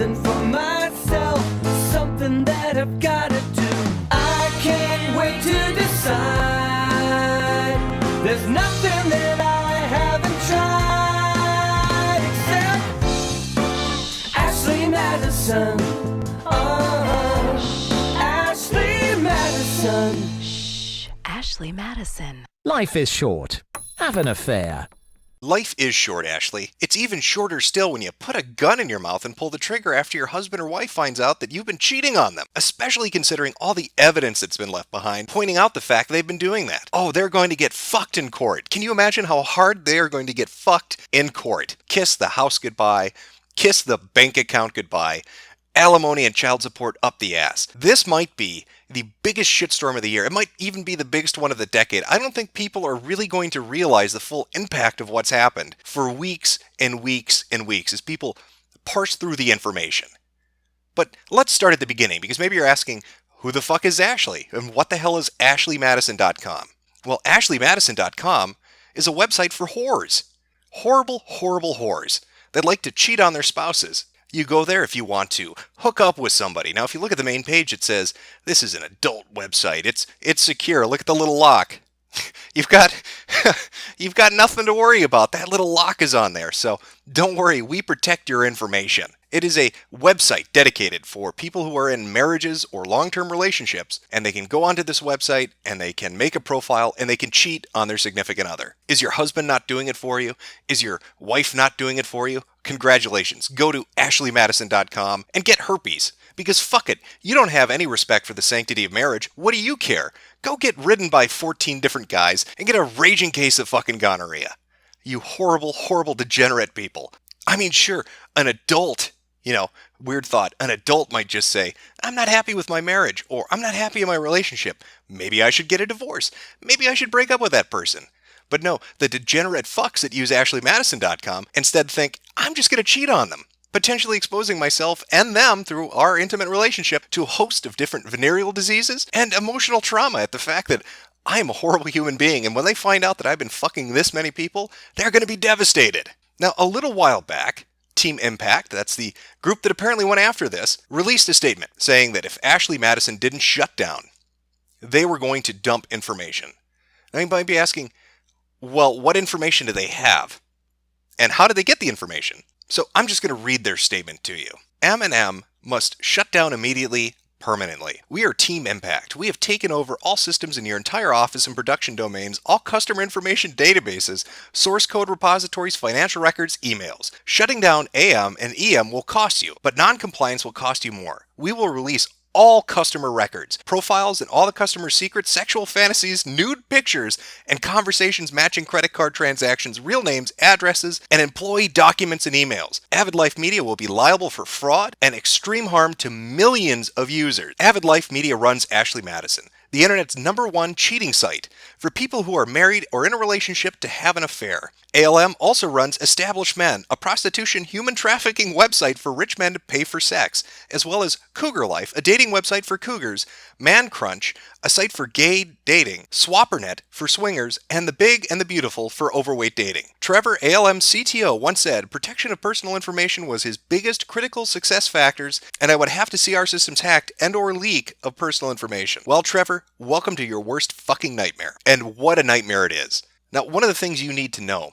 something for myself, something that I've gotta do. I can't wait to decide. There's nothing that I haven't tried except Ashley Madison. Ashley Madison. Shh, Ashley Madison. Life is short. Have an affair. Life is short, Ashley. It's even shorter still when you put a gun in your mouth and pull the trigger after your husband or wife finds out that you've been cheating on them, especially considering all the evidence that's been left behind, pointing out the fact they've been doing that. Oh, they're going to get fucked in court. Can you imagine how hard they are going to get fucked in court? Kiss the house goodbye, kiss the bank account goodbye, alimony and child support up the ass. This might be the biggest shitstorm of the year. It might even be the biggest one of the decade. I don't think people are really going to realize the full impact of what's happened for weeks and weeks and weeks as people parse through the information. But let's start at the beginning, because maybe you're asking, who the fuck is Ashley? And what the hell is AshleyMadison.com? Well, AshleyMadison.com is a website for whores. Horrible, horrible whores that like to cheat on their spouses. You go there if you want to hook up with somebody. Now, if you look at the main page, it says, this is an adult website. It's secure. Look at the little lock. You've got nothing to worry about. That little lock is on there. So don't worry. We protect your information. It is a website dedicated for people who are in marriages or long-term relationships, and they can go onto this website and they can make a profile and they can cheat on their significant other. Is your husband not doing it for you? Is your wife not doing it for you? Congratulations. Go to AshleyMadison.com and get herpes. Because fuck it, you don't have any respect for the sanctity of marriage. What do you care? Go get ridden by 14 different guys and get a raging case of fucking gonorrhea. You horrible, horrible, degenerate people. I mean, sure, an adult, weird thought, an adult might just say, I'm not happy with my marriage, or I'm not happy in my relationship. Maybe I should get a divorce. Maybe I should break up with that person. But no, the degenerate fucks that use AshleyMadison.com instead think, I'm just going to cheat on them, potentially exposing myself and them through our intimate relationship to a host of different venereal diseases and emotional trauma at the fact that I am a horrible human being, and when they find out that I've been fucking this many people, they're going to be devastated. Now, a little while back, Team Impact, that's the group that apparently went after this, released a statement saying that if Ashley Madison didn't shut down, they were going to dump information. Now, you might be asking, well, what information do they have? And how did they get the information? So I'm just going to read their statement to you. M&M must shut down immediately, permanently. We are Team Impact. We have taken over all systems in your entire office and production domains, all customer information databases, source code repositories, financial records, emails. Shutting down AM and EM will cost you, but non-compliance will cost you more. We will release all customer records, profiles, and all the customer secrets, sexual fantasies, nude pictures, and conversations matching credit card transactions, real names, addresses, and employee documents and emails. Avid Life Media will be liable for fraud and extreme harm to millions of users. Avid Life Media runs Ashley Madison, the internet's #1 cheating site for people who are married or in a relationship to have an affair. ALM also runs Established Men, a prostitution human trafficking website for rich men to pay for sex, as well as Cougar Life, a dating website for cougars, Man Crunch, a site for gay dating, Swappernet for swingers, and The Big and the Beautiful for overweight dating. Trevor, ALM CTO, once said, protection of personal information was his biggest critical success factors, and I would have to see our systems hacked and or leak of personal information. Well, Trevor, welcome to your worst fucking nightmare. And what a nightmare it is. Now, one of the things you need to know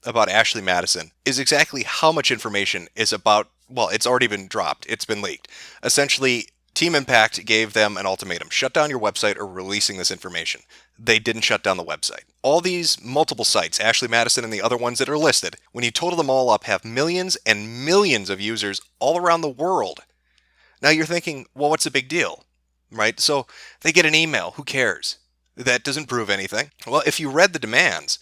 about Ashley Madison is exactly how much information is about, well, it's already been dropped. It's been leaked. Essentially, Team Impact gave them an ultimatum. Shut down your website or releasing this information. They didn't shut down the website. All these multiple sites, Ashley Madison and the other ones that are listed, when you total them all up, have millions and millions of users all around the world. Now you're thinking, well, what's the big deal? Right? So they get an email. Who cares? That doesn't prove anything. Well, if you read the demands,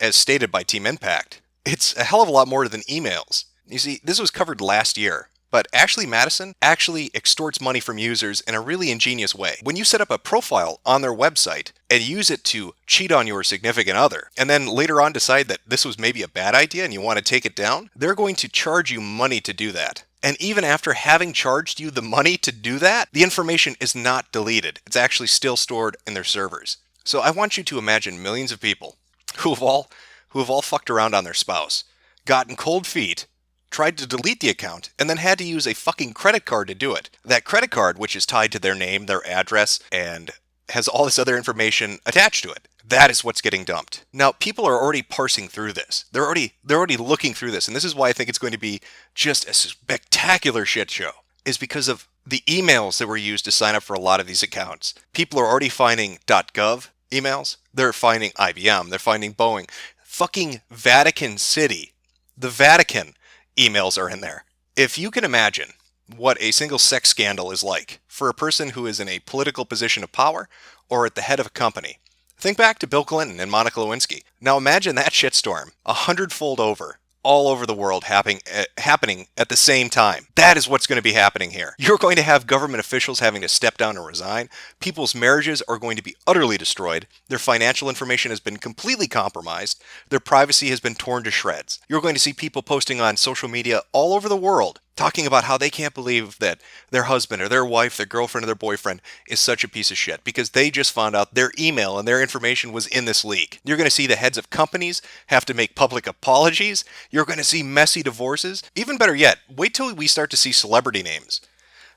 as stated by Team Impact, it's a hell of a lot more than emails. You see, this was covered last year, but Ashley Madison actually extorts money from users in a really ingenious way. When you set up a profile on their website and use it to cheat on your significant other, and then later on decide that this was maybe a bad idea and you want to take it down, they're going to charge you money to do that. And even after having charged you the money to do that, the information is not deleted. It's actually still stored in their servers. So I want you to imagine millions of people who have all fucked around on their spouse, gotten cold feet, tried to delete the account, and then had to use a fucking credit card to do it. That credit card, which is tied to their name, their address, and has all this other information attached to it. That is what's getting dumped. Now, people are already parsing through this. They're already looking through this, and this is why I think it's going to be just a spectacular shit show, is because of the emails that were used to sign up for a lot of these accounts. People are already finding .gov emails. They're finding IBM. They're finding Boeing. Fucking Vatican City. The Vatican emails are in there. If you can imagine what a single sex scandal is like for a person who is in a political position of power or at the head of a company, think back to Bill Clinton and Monica Lewinsky. Now imagine that shitstorm 100-fold over, all over the world happening at the same time. That is what's going to be happening here. You're going to have government officials having to step down and resign. People's marriages are going to be utterly destroyed. Their financial information has been completely compromised. Their privacy has been torn to shreds. You're going to see people posting on social media all over the world talking about how they can't believe that their husband or their wife, their girlfriend or their boyfriend is such a piece of shit because they just found out their email and their information was in this leak. You're going to see the heads of companies have to make public apologies. You're going to see messy divorces. Even better yet, wait till we start to see celebrity names.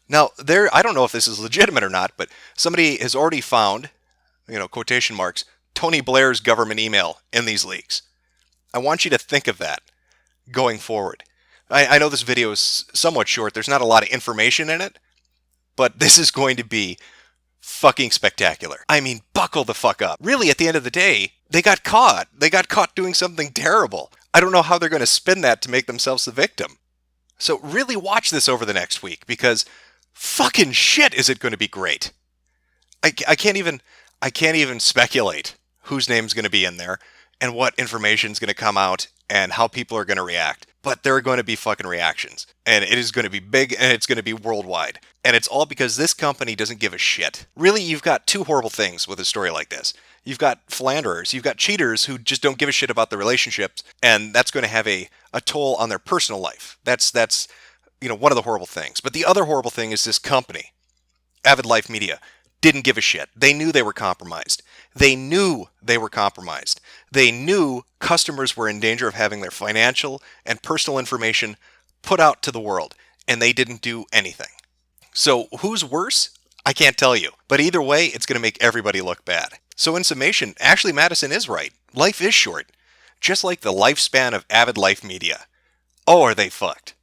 Now, I don't know if this is legitimate or not, but somebody has already found, quotation marks, Tony Blair's government email in these leaks. I want you to think of that going forward. I know this video is somewhat short. There's not a lot of information in it, but this is going to be fucking spectacular. I mean, buckle the fuck up. Really, at the end of the day, they got caught. They got caught doing something terrible. I don't know how they're going to spin that to make themselves the victim. So really watch this over the next week because fucking shit is it going to be great. I can't even speculate whose name's going to be in there and what information's going to come out and how people are going to react. But there are going to be fucking reactions. And it is going to be big and it's going to be worldwide. And it's all because this company doesn't give a shit. Really, you've got two horrible things with a story like this. You've got philanderers, you've got cheaters who just don't give a shit about the relationships, and that's going to have a toll on their personal life. That's one of the horrible things. But the other horrible thing is this company, Avid Life Media, didn't give a shit. They knew they were compromised. They knew customers were in danger of having their financial and personal information put out to the world, and they didn't do anything. So who's worse? I can't tell you. But either way, it's going to make everybody look bad. So in summation, Ashley Madison is right. Life is short. Just like the lifespan of Avid Life Media. Oh, are they fucked.